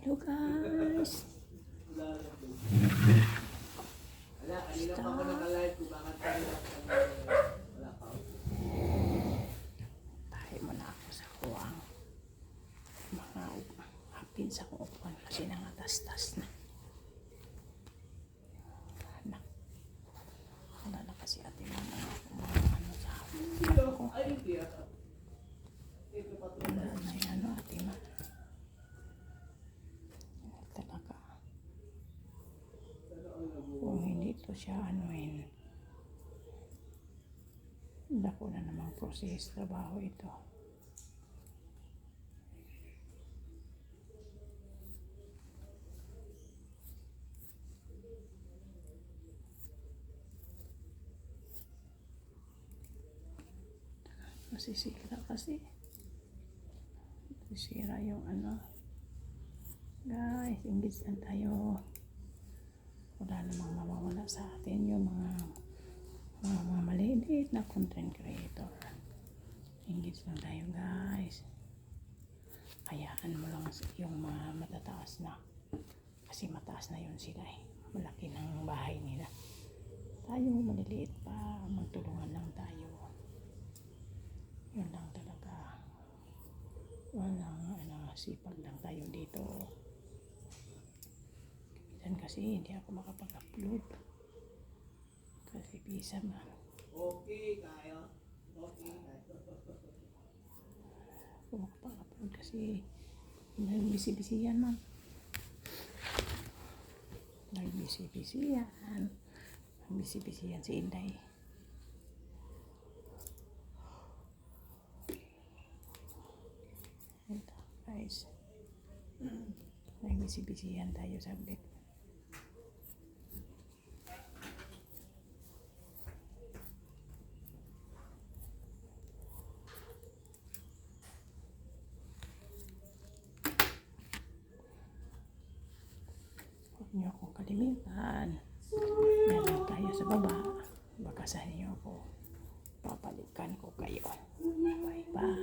Hello guys. Wala, kanina pa ako naka-live kung bakit wala pa ako. Tayo muna ako sa kuwang. Mga hapin sa kuwang kasi nangatastas na. Wala na kasi ating mga ano sa hapin. Ay, hindi ako. Wala na yan ating mga. Talaga. Kung hindi ito siya anuin. Dako na namang process trabaho ito. Masisira kasi. Masisira yung ano. Guys, engage lang tayo. Wala namang mawawala sa atin yung mga maliliit na content creator. Engage lang tayo guys. Hayaan mo lang yung mga matataas na. Kasi mataas na yun sila eh. Malaki ng bahay nila. Tayo maliliit pa. Magtulungan lang tayo. Yun lang talaga. Walang sipag lang tayo dito. Minsan kasi hindi ako makapag-upload. Kasi visa man. Okay, kayo. Okay, Ako makapag-upload kasi nagbisi-bisi yan man. Nagbisi-bisi yan. Nagbisi-bisi yan si Inday. Ito guys. Nagbisi-bisi yan tayo saglit. Huwag niyo akong kalimitan. Yan lang tayo sa baba. Baka sa inyo ako. Papalikan ko kayo. Bye bye.